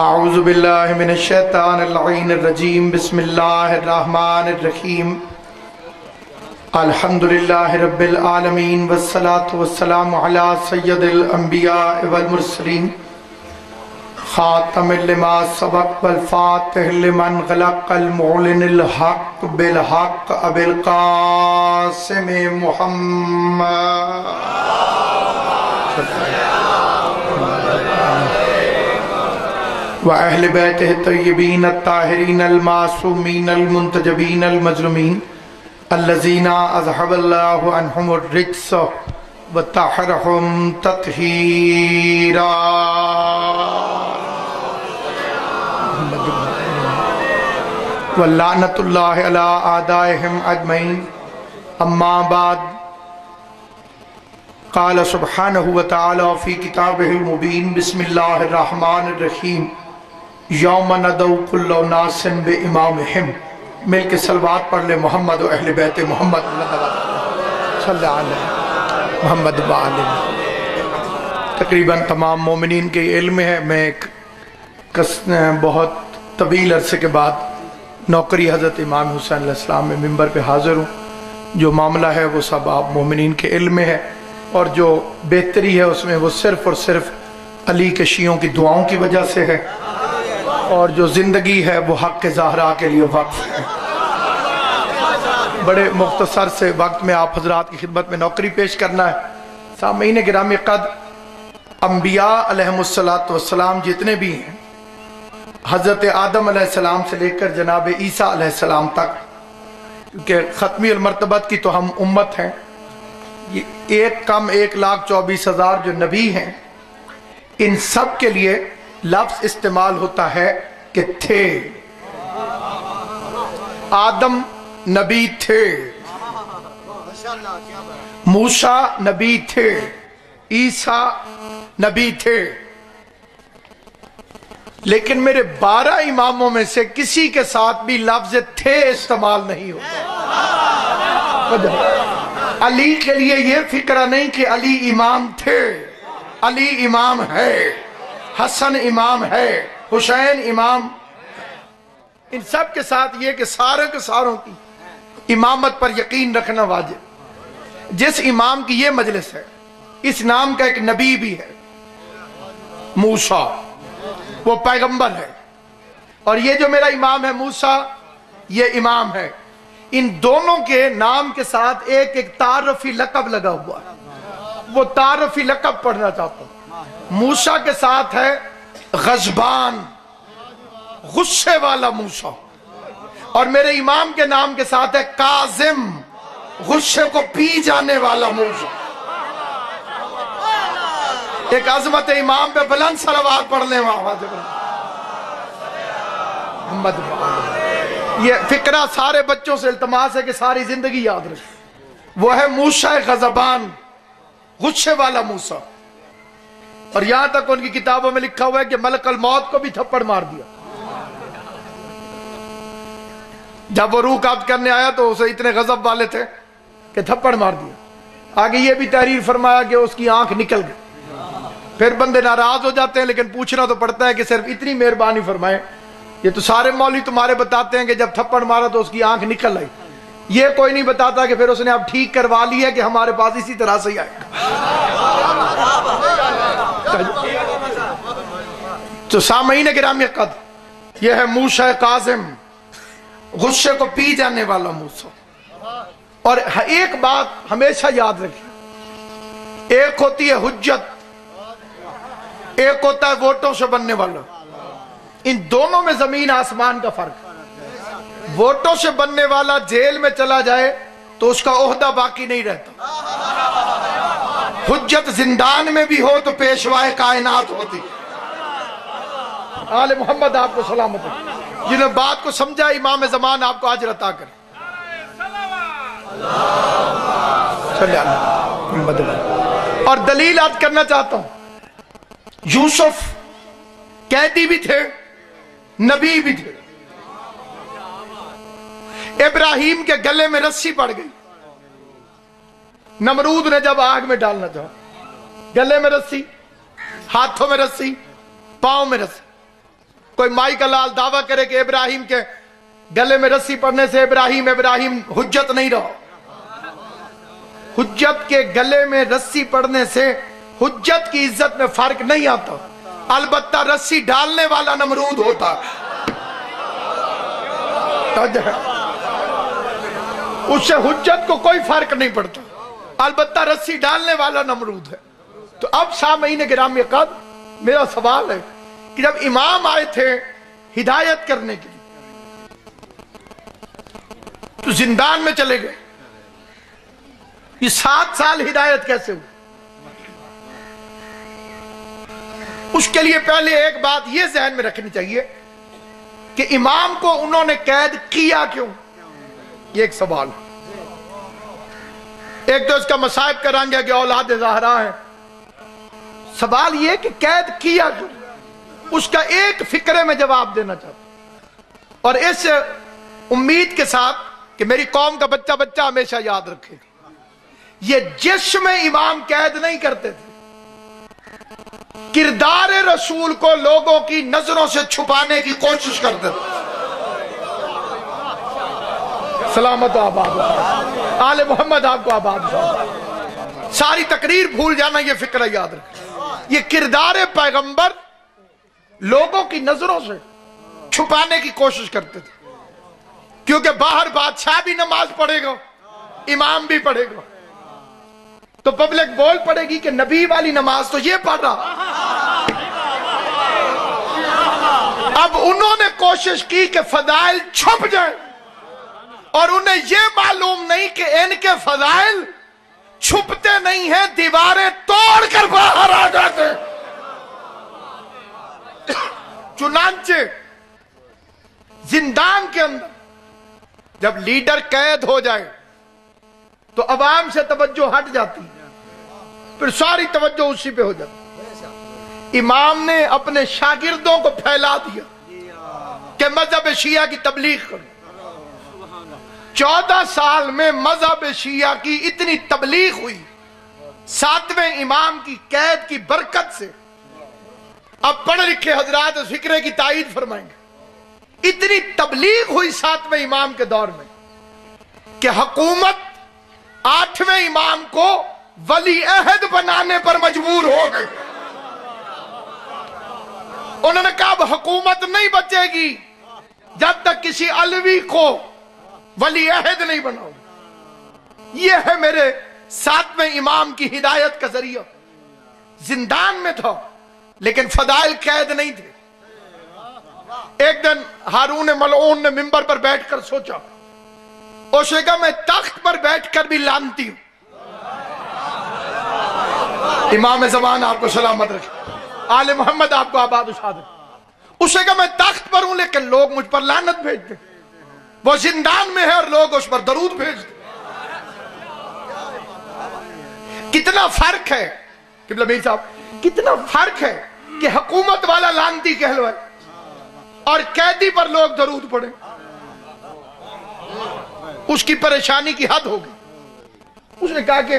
اعوذ باللہ من الشیطان اللعین الرجیم بسم اللہ الرحمن الرحیم الحمدللہ رب العالمین والصلاة والسلام علی سید الانبیاء والمرسلین خاتم لما سبق والفاتح لمن غلق المعلن الحق بالحق ابی القاسم محمد وأهل بيته الطيبين الطاهرين المعصومين المنتجبين المظلومين الذين أذهب الله عنهم الرجس وطهرهم تطهيرا واللعنة الله على أعدائهم أجمعين أما بعد قال سبحانه وتعالى في كتابه المبين بسم الله الرحمن الرحيم یوم ندعو کل اناس بامامہم. مل کے صلوات پڑھ لے محمد و اہل بیت محمد صلی علیہ محمد وآلہ. تقریباً تمام مومنین کے علم ہے میں ایک بہت طویل عرصے کے بعد نوکری حضرت امام حسین علیہ السلام میں ممبر پہ حاضر ہوں. جو معاملہ ہے وہ سب آپ مومنین کے علم میں ہے، اور جو بہتری ہے اس میں وہ صرف اور صرف علی کے شیعوں کی دعاؤں کی وجہ سے ہے، اور جو زندگی ہے وہ حق زہرا کے لیے وقف ہے. بڑے مختصر سے وقت میں آپ حضرات کی خدمت میں نوکری پیش کرنا ہے. سامعین گرامی قدر، انبیاء علیہم السلام جتنے بھی ہیں، حضرت آدم علیہ السلام سے لے کر جناب عیسیٰ علیہ السلام تک، کیونکہ ختمی المرتبت کی تو ہم امت ہیں، یہ ایک کم 1,24,000 جو نبی ہیں، ان سب کے لیے لفظ استعمال ہوتا ہے کہ تھے. آدم نبی تھے، موسیٰ نبی تھے، عیسیٰ نبی تھے، لیکن میرے 12 اماموں میں سے کسی کے ساتھ بھی لفظ تھے استعمال نہیں ہوتا. علی کے لیے یہ فکرہ نہیں کہ علی امام تھے، علی امام ہے، حسن امام ہے، حسین امام. ان سب کے ساتھ یہ کہ سارے کے ساروں کی امامت پر یقین رکھنا واجب. جس امام کی یہ مجلس ہے، اس نام کا ایک نبی بھی ہے، موسیٰ، وہ پیغمبر ہے. اور یہ جو میرا امام ہے موسیٰ، یہ امام ہے. ان دونوں کے نام کے ساتھ ایک ایک تعارفی لقب لگا ہوا ہے. وہ تعارفی لقب پڑھنا چاہتا ہوں. موسیٰ کے ساتھ ہے غضبان، غصے والا موسیٰ، اور میرے امام کے نام کے ساتھ ہے کاظم، غصے کو پی جانے والا موسیٰ. ایک عظمت امام پہ بلند صلوات پڑھ لیں. محمد یہ فکرہ سارے بچوں سے التماس ہے کہ ساری زندگی یاد رکھیں. وہ ہے موسیٰ غضبان، غصے والا موسیٰ. اور یہاں تک ان کی کتابوں میں لکھا ہوا ہے کہ ملک الموت کو بھی تھپڑ مار دیا. جب وہ روح قبض کرنے آیا تو اسے اتنے غضب والے تھے کہ تھپڑ مار دیا. آگے یہ بھی تحریر فرمایا کہ اس کی آنکھ نکل گئی. پھر بندے ناراض ہو جاتے ہیں، لیکن پوچھنا تو پڑتا ہے کہ صرف اتنی مہربانی فرمائے. یہ تو سارے مولوی تمہارے بتاتے ہیں کہ جب تھپڑ مارا تو اس کی آنکھ نکل آئی. یہ کوئی نہیں بتاتا کہ پھر اس نے اب ٹھیک کروا لی ہے کہ ہمارے پاس اسی طرح سے ہی آئے گا. تو سامعین گرامی قدر، یہ ہے موسیٰ کاظم، غصے کو پی جانے والا موسیٰ. اور ایک بات ہمیشہ یاد رکھیں، ایک ہوتی ہے حجت، ایک ہوتا ہے ووٹوں سے بننے والا. ان دونوں میں زمین آسمان کا فرق ہے. ووٹوں سے بننے والا جیل میں چلا جائے تو اس کا عہدہ باقی نہیں رہتا. حجت زندان میں بھی ہو تو پیشوائے کائنات ہوتی. آل محمد آپ کو سلامت ہے. جنہوں نے بات کو سمجھا، امام زمان آپ کو اجر عطا کرے. اور دلیل یاد کرنا چاہتا ہوں، یوسف قیدی بھی تھے، نبی بھی تھے. ابراہیم کے گلے میں رسی پڑ گئی. نمرود نے جب آگ میں ڈالنا چاہا، گلے میں رسی، ہاتھوں میں رسی، پاؤں میں رسی. کوئی مائی کا لال دعویٰ کرے کہ ابراہیم کے گلے میں رسی پڑنے سے ابراہیم حجت نہیں رہا. حجت کے گلے میں رسی پڑنے سے حجت کی عزت میں فرق نہیں آتا. البتہ رسی ڈالنے والا نمرود ہوتا. اس سے حجت کو کوئی فرق نہیں پڑتا. البتہ رسی ڈالنے والا نمرود ہے. تو اب سامعین گرامی قدر میرا سوال ہے کہ جب امام آئے تھے ہدایت کرنے کے لیے تو زندان میں چلے گئے. یہ 7 سال ہدایت کیسے ہوئی؟ اس کے لیے پہلے ایک بات یہ ذہن میں رکھنی چاہیے کہ امام کو انہوں نے قید کیا کیوں؟ یہ ایک سوال. ایک تو اس کا مصائب کریں گے کہ اولاد زہرا ہے. سوال یہ کہ قید کیا کیوں؟ اس کا ایک فکرے میں جواب دینا چاہتا ہوں، اور اس امید کے ساتھ کہ میری قوم کا بچہ ہمیشہ یاد رکھے. یہ جسم امام قید نہیں کرتے تھے، کردار رسول کو لوگوں کی نظروں سے چھپانے کی کوشش کرتے تھے. سلامت آباد آل محمد آپ کو آباد. ساری تقریر بھول جانا، یہ فکرہ یاد رکھیں. یہ کردار پیغمبر لوگوں کی نظروں سے چھپانے کی کوشش کرتے تھے، کیونکہ باہر بادشاہ بھی نماز پڑھے گا، امام بھی پڑھے گا، تو پبلک بول پڑے گی کہ نبی والی نماز تو یہ پڑھ رہا. اب انہوں نے کوشش کی کہ فضائل چھپ جائیں، اور انہیں یہ معلوم نہیں کہ ان کے فضائل چھپتے نہیں ہیں، دیواریں توڑ کر باہر آ جاتے. چنانچہ زندان کے اندر جب لیڈر قید ہو جائے تو عوام سے توجہ ہٹ جاتی، پھر ساری توجہ اسی پہ ہو جاتی. امام نے اپنے شاگردوں کو پھیلا دیا کہ مذہب شیعہ کی تبلیغ کرو. 14 سال میں مذہب شیعہ کی اتنی تبلیغ ہوئی، 7ویں امام کی قید کی برکت سے. اب پڑھ لکھے حضرات اس فکرے کی تائید فرمائیں گے. اتنی تبلیغ ہوئی 7ویں امام کے دور میں کہ حکومت 8ویں امام کو ولی عہد بنانے پر مجبور ہو گئی. انہوں نے کہا اب حکومت نہیں بچے گی جب تک کسی علوی کو ولی عہد نہیں بناؤ. یہ ہے میرے 7ویں امام کی ہدایت کا ذریعہ. زندان میں تھا لیکن فضائل قید نہیں تھے. ایک دن ہارون ملعون نے منبر پر بیٹھ کر سوچا، اس نے کہا میں تخت پر بیٹھ کر بھی لانتی ہوں. امام زمان آپ کو سلامت رکھے، آل محمد آپ کو آباد و شاد. اس نے کہا میں تخت پر ہوں لیکن لوگ مجھ پر لعنت بھیجتے. وہ زندان میں ہے اور لوگ اس پر درود بھیجتے. کتنا فرق ہے قبلہ میر صاحب، کتنا فرق ہے کہ حکومت والا لعنتی کہلوائے اور قیدی پر لوگ درود پڑھیں. اس کی پریشانی کی حد ہوگی. اس نے کہا کہ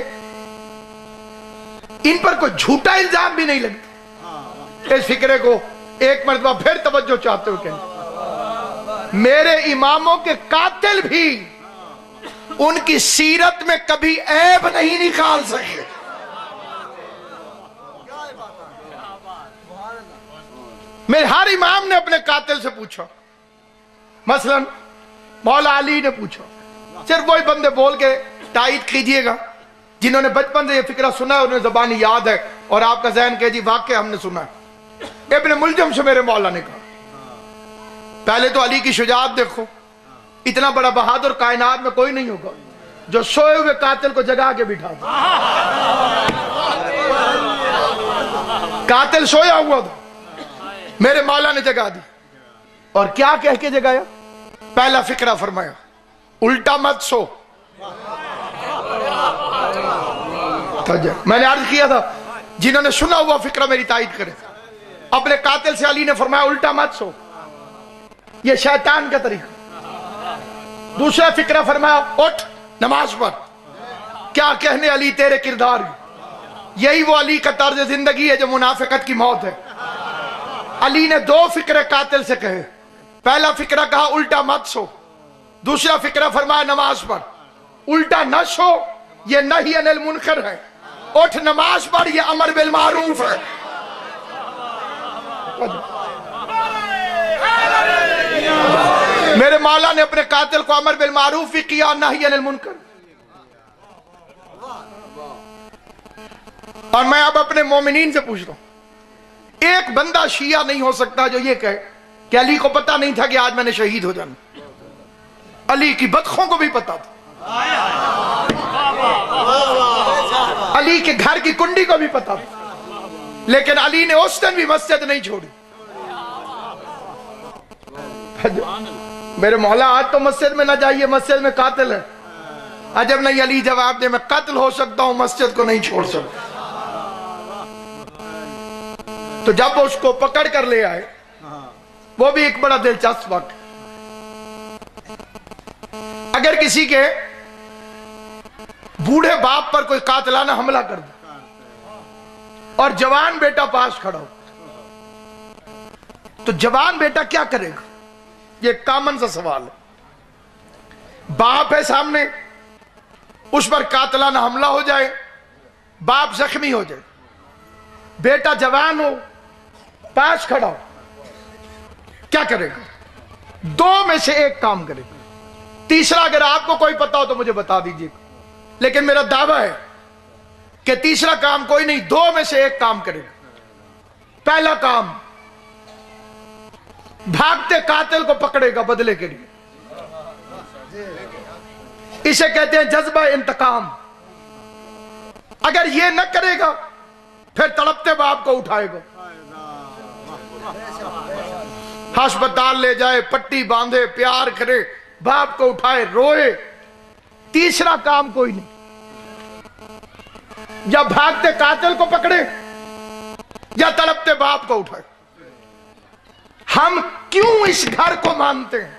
ان پر کوئی جھوٹا الزام بھی نہیں لگتا. اس فکرے کو ایک مرتبہ پھر توجہ چاہتے ہوئے کہیں، میرے اماموں کے قاتل بھی ان کی سیرت میں کبھی عیب نہیں نکال سکے. میرے ہر امام نے اپنے قاتل سے پوچھا. مثلا مولا علی نے پوچھا. صرف وہی بندے بول کے تائید کیجئے گا جنہوں نے بچپن سے یہ فکرہ سنا ہے، انہیں زبانی یاد ہے اور آپ کا ذہن کہ جی واقعہ ہم نے سنا ہے. ابن ملجم سے میرے مولا نے کہا پہلے تو علی کی شجاعت دیکھو، اتنا بڑا بہادر کائنات میں کوئی نہیں ہوگا جو سوئے ہوئے قاتل کو جگا کے بٹھا دے. قاتل سویا ہوا تھا، میرے مولا نے جگا دی. اور کیا کہہ کے جگایا؟ پہلا فکرہ فرمایا الٹا مت سو. میں نے عرض کیا تھا جنہوں نے سنا ہوا فکرہ میری تائید کرے. اپنے قاتل سے علی نے فرمایا الٹا مت سو، یہ شیطان کا طریقہ. دوسرا فکرہ فرمایا اٹھ نماز پڑھ. کیا کہنے علی تیرے کردار. یہی وہ علی کا طرز زندگی ہے جو منافقت کی موت ہے. علی نے دو فکرے قاتل سے کہے. پہلا فکرہ کہا الٹا مت سو. دوسرا فکرہ فرمایا نماز پڑھ. الٹا نہ سو یہ نہی عن المنکر ہے، اٹھ نماز پڑھ یہ امر بالمعروف ہے. میرے مولا نے اپنے قاتل کو امر بالمعروف بھی کیا، نہی عن المنکر. اور میں اب اپنے مومنین سے پوچھتا ہوں، ایک بندہ شیعہ نہیں ہو سکتا جو یہ کہے کہ علی کو پتا نہیں تھا کہ آج میں نے شہید ہو جانا. علی کی بدخوں کو بھی پتا تھا، علی کے گھر کی کنڈی کو بھی پتا تھا، لیکن علی نے اس دن بھی مسجد نہیں چھوڑی. میرے مولا آج تو مسجد میں نہ جائیے، مسجد میں قاتل ہے. عجب نہیں علی جواب دے میں قتل ہو سکتا ہوں مسجد کو نہیں چھوڑ سکتا. تو جب اس کو پکڑ کر لے آئے، وہ بھی ایک بڑا دلچسپ وقت. اگر کسی کے بوڑھے باپ پر کوئی قاتلانہ حملہ کر دے اور جوان بیٹا پاس کھڑا ہو تو جوان بیٹا کیا کرے گا؟ یہ کامن سا سوال ہے. باپ ہے سامنے، اس پر قاتلانہ حملہ ہو جائے، باپ زخمی ہو جائے، بیٹا جوان ہو پاس کھڑا ہو، کیا کرے گا؟ دو میں سے ایک کام کرے گا. تیسرا اگر آپ کو کوئی پتا ہو تو مجھے بتا دیجیے، لیکن میرا دعویٰ ہے کہ تیسرا کام کوئی نہیں، دو میں سے ایک کام کرے گا. پہلا کام بھاگتے قاتل کو پکڑے گا بدلے کے لیے. اسے کہتے ہیں جذبہ انتقام. اگر یہ نہ کرے گا پھر تڑپتے باپ کو اٹھائے گا، ہسپتال لے جائے، پٹی باندھے، پیار کرے، باپ کو اٹھائے، روئے. تیسرا کام کوئی نہیں. یا بھاگتے قاتل کو پکڑے یا تڑپتے باپ کو اٹھائے. ہم کیوں اس گھر کو مانتے ہیں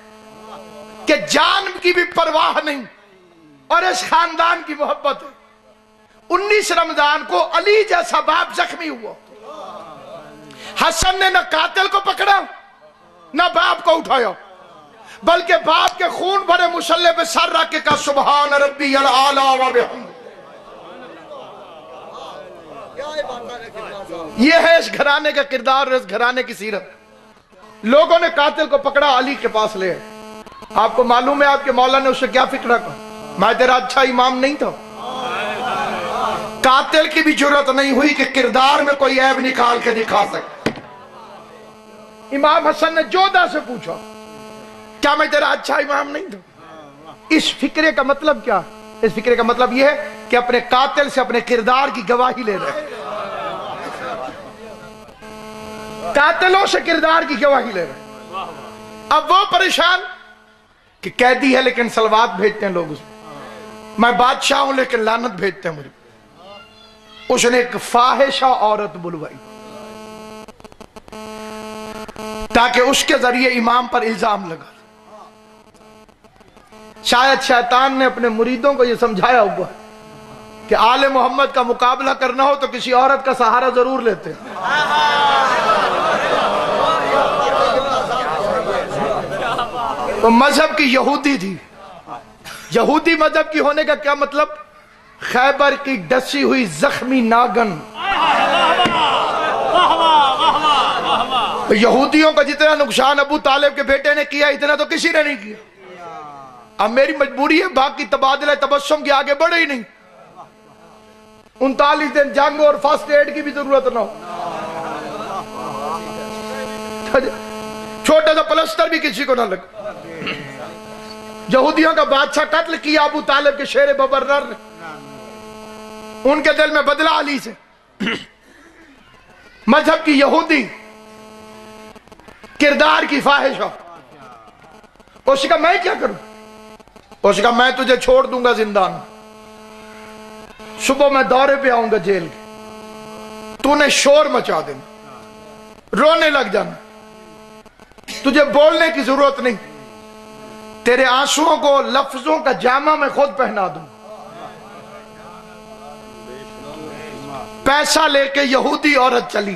کہ جان کی بھی پرواہ نہیں اور اس خاندان کی محبت ہے. 19 رمضان کو علی جیسا باپ زخمی ہوا، حسن نے نہ قاتل کو پکڑا نہ باپ کو اٹھایا، بلکہ باپ کے خون بھرے مصلی پہ سر رکھ کے کہا سبحان ربی العالی و بحمدہ. یہ ہے اس گھرانے کا کردار اور اس گھرانے کی سیرت. لوگوں نے قاتل کو پکڑا، علی کے پاس لے. آپ کو معلوم ہے آپ کے مولا نے اسے کیا فکر رکھا؟ میں تیرا اچھا امام نہیں تھا. قاتل کی بھی جرت نہیں ہوئی کہ کردار میں کوئی عیب نکال کے دکھا سکے. امام حسن نے جودہ سے پوچھا کیا میں تیرا اچھا امام نہیں تھا؟ اس فکرے کا مطلب کیا؟ اس فکرے کا مطلب یہ ہے کہ اپنے قاتل سے اپنے کردار کی گواہی لے رہے ہیں. قاتلوں سے کردار کی گواہی لے رہے ہیں. اب وہ پریشان کہ قیدی ہے لیکن سلوات بھیجتے ہیں لوگ اس میں بادشاہ ہوں لیکن لعنت بھیجتے ہیں مجھے. اس نے ایک فاحشہ عورت بلوائی تاکہ اس کے ذریعے امام پر الزام لگا. شاید شیطان نے اپنے مریدوں کو یہ سمجھایا ہوا کہ آل محمد کا مقابلہ کرنا ہو تو کسی عورت کا سہارا ضرور لیتے ہیں. وہ مذہب کی یہودی تھی. یہودی مذہب کی ہونے کا کیا مطلب؟ خیبر کی ڈسی ہوئی زخمی ناگن. یہودیوں کا جتنا نقصان ابو طالب کے بیٹے نے کیا اتنا تو کسی نے نہیں کیا. اب میری مجبوری ہے باقی تبادلہ تبسم کے آگے بڑھے ہی نہیں. 39 دن جنگ اور فرسٹ ایڈ کی بھی ضرورت نہ ہو. چھوٹا سا پلسٹر بھی کسی کو نہ لگا. یہودیوں کا بادشاہ قتل کیا ابو طالب کے شیر ببرر نے. ان کے دل میں بدلہ علی سے. مذہب کی یہودی، کردار کی فاحشہ. اس نے کہا میں کیا کروں؟ اس نے کہا میں تجھے چھوڑ دوں گا زندان، صبح میں دورے پہ آؤں گا جیل کے، تو نے شور مچا دینا، رونے لگ جانا، تجھے بولنے کی ضرورت نہیں، تیرے آنسوؤں کو لفظوں کا جامہ میں خود پہنا دوں. پیسہ لے کے یہودی عورت چلی،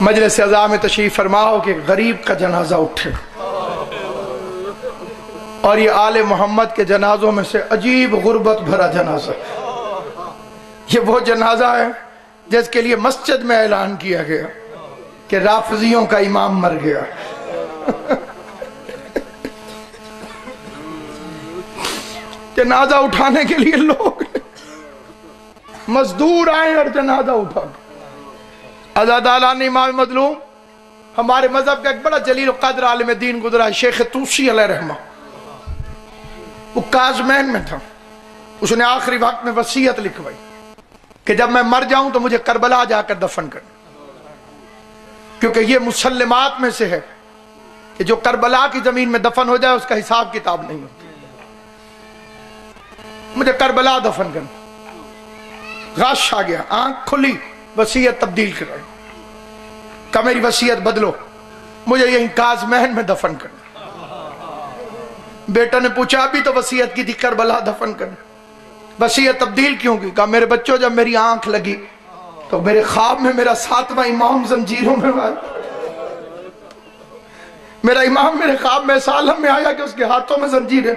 مجلس عزا میں تشریف فرماؤ کہ غریب کا جنازہ اٹھے، اور یہ آل محمد کے جنازوں میں سے عجیب غربت بھرا جنازہ، یہ وہ جنازہ ہے جس کے لیے مسجد میں اعلان کیا گیا کہ رافضیوں کا امام مر گیا۔ جنازہ اٹھانے کے لیے لوگ مزدور آئے اور جنازہ اٹھا۔ عزاداران امام مظلوم، ہمارے مذہب کا ایک بڑا جلیل قدر عالم دین گزرا ہے، شیخ طوسی علیہ رحمہ۔ وہ کازمین میں تھا، اس نے آخری وقت میں وصیت لکھوائی کہ جب میں مر جاؤں تو مجھے کربلا جا کر دفن کرنا، کیونکہ یہ مسلمات میں سے ہے کہ جو کربلا کی زمین میں دفن ہو جائے اس کا حساب کتاب نہیں ہوتا۔ مجھے کربلا دفن کرنا، غش آ گیا، آنکھ کھلی، وصیت تبدیل کرائی، کہ میری وصیت بدلو، مجھے یہیں کازمین میں دفن کرنا۔ بیٹا نے پوچھا ابھی تو وصیت کی تھی کربلا دفن کرنا، وصیت تبدیل کیوں کی؟ کہا میرے بچوں جب میری آنکھ لگی تو میرے خواب میں میرا 7واں امام زنجیروں میں میرا امام میرے خواب میں اس عالم میں آیا کہ اس کے ہاتھوں میں زنجیریں،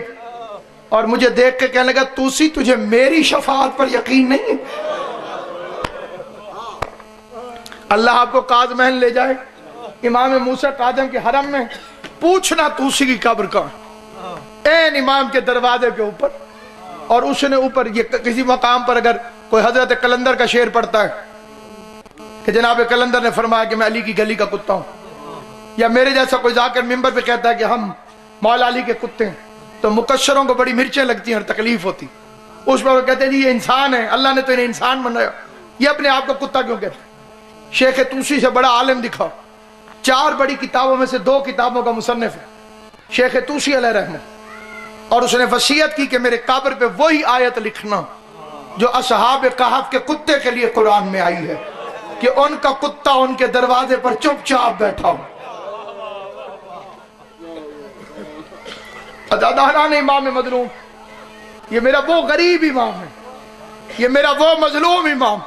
اور مجھے دیکھ کے کہنے لگا توسی تجھے میری شفاعت پر یقین نہیں؟ اللہ آپ کو کازمین لے جائے، امام موسیٰ کاظم کے حرم میں، پوچھنا توسی کی قبر کہاں، این امام کے دروازے کے اوپر، اور اس نے اوپر یہ کسی مقام پر اگر کوئی حضرت قلندر کا شعر پڑھتا ہے کہ جناب قلندر نے فرمایا کہ میں علی کی گلی کا کتا ہوں، یا میرے جیسا کوئی ذاکر منبر پہ کہتا ہے کہ ہم مولا علی کے کتے ہیں، تو مکشروں کو بڑی مرچیں لگتی ہیں اور تکلیف ہوتی، اس پر وہ کہتے ہیں جی یہ انسان ہے، اللہ نے تو انہیں انسان بنایا، یہ اپنے آپ کو کتا کیوں کہتے ہیں؟ شیخ طوسی سے بڑا عالم دکھاؤ، 4 بڑی کتابوں میں سے 2 کتابوں کا مصنف ہے شیخ طوسی علیہ رحمہ، اور اس نے وصیت کی کہ میرے قبر پہ وہی آیت لکھنا جو اصحاب کہف کے کتے کے لیے قرآن میں آئی ہے کہ ان کا کتا ان کے دروازے پر چپ چاپ بیٹھا ہو۔ عزاداران امام مظلوم، یہ میرا وہ غریب امام ہے، یہ میرا وہ مظلوم امام۔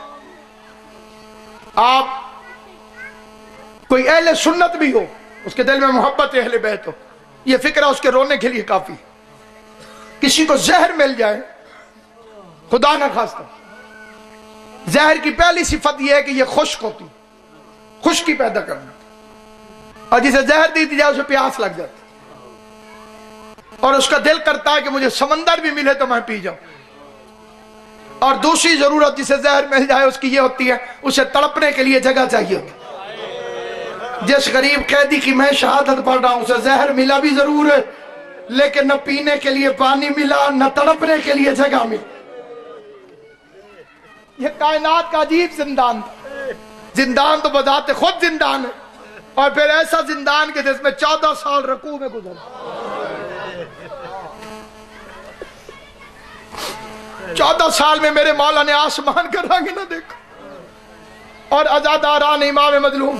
آپ کوئی اہل سنت بھی ہو، اس کے دل میں محبت اہل بیت ہو، یہ فکرہ اس کے رونے کے لیے کافی۔ کسی کو زہر مل جائے، خدا نہ خواستہ، زہر کی پہلی صفت یہ ہے کہ یہ خشک ہوتی، خشکی پیدا کرنا، اور جسے زہر دی جائے اسے پیاس لگ جاتی، اور اس کا دل کرتا ہے کہ مجھے سمندر بھی ملے تو میں پی جاؤں۔ اور دوسری ضرورت جسے زہر مل جائے اس کی یہ ہوتی ہے اسے تڑپنے کے لیے جگہ چاہیے ہوتی۔ جس غریب قیدی کی میں شہادت پڑھ رہا ہوں اسے زہر ملا بھی ضرور ہے، لیکن نہ پینے کے لیے پانی ملا، نہ تڑپنے کے لیے جگہ ملی۔ یہ کائنات کا عجیب زندان تھا، زندان تو بذات خود زندان ہے، اور پھر ایسا زندان کہ جس میں 14 سال رکوع میں گزر، 14 سال میں میرے مولا نے آسمان کا رنگ نہ دیکھا۔ اور عزاداران امام مظلوم،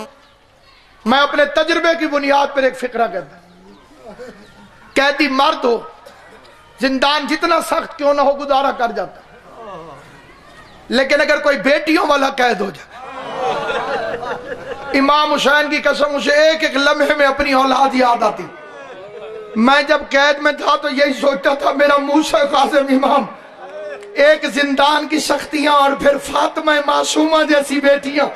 میں اپنے تجربے کی بنیاد پر ایک فقرہ کہتا ہوں، قیدی مرد ہو، زندان جتنا سخت کیوں نہ ہو گزارا کر جاتا، لیکن اگر کوئی بیٹیوں والا قید ہو جائے، امام حسین کی قسم اسے ایک ایک لمحے میں اپنی اولاد یاد آتی۔ میں جب قید میں تھا تو یہی سوچتا تھا میرا موسیٰ کاظم امام، ایک زندان کی سختیاں اور پھر فاطمہ معصومہ جیسی بیٹیاں۔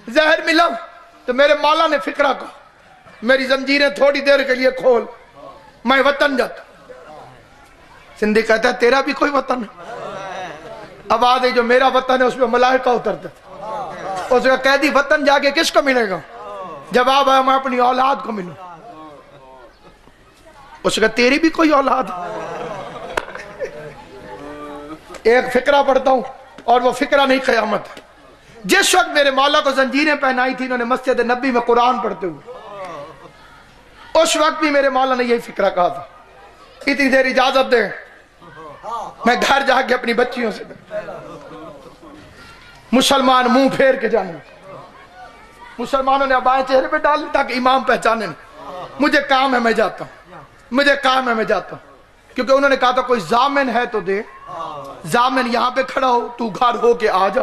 زہر ملا تو میرے مولا نے فکرہ کہا میری زنجیریں تھوڑی دیر کے لیے کھول، میں وطن جاتا۔ سندھی کہتا ہے تیرا بھی کوئی وطن ہے؟ آواز ہے جو میرا وطن ہے اس میں ملائکہ اترتا تھا۔ اس کا قیدی وطن جا کے کس کو ملے گا؟ جواب ہے میں اپنی اولاد کو ملوں۔ اس کا تیری بھی کوئی اولاد ہے؟ ایک فقرہ پڑھتا ہوں اور وہ فقرہ نہیں قیامت ہے۔ جس وقت میرے مولا کو زنجیریں پہنائی تھی انہوں نے مسجد نبی میں قرآن پڑھتے ہوئے، اس وقت بھی میرے مولا نے یہی فقرہ کہا تھا اتنی دیر اجازت دیں میں گھر جا کے اپنی بچیوں سے مسلمان منہ پھیر کے جانے، مسلمانوں نے ابائیں چہرے پہ ڈال تاکہ امام پہچانے، مجھے کام ہے میں جاتا ہوں، مجھے کام ہے میں جاتا ہوں، کیونکہ انہوں نے کہا تھا کوئی ضامن ہے تو دے، ضامن یہاں پہ کھڑا ہو، تو گھر ہو کے آ جا۔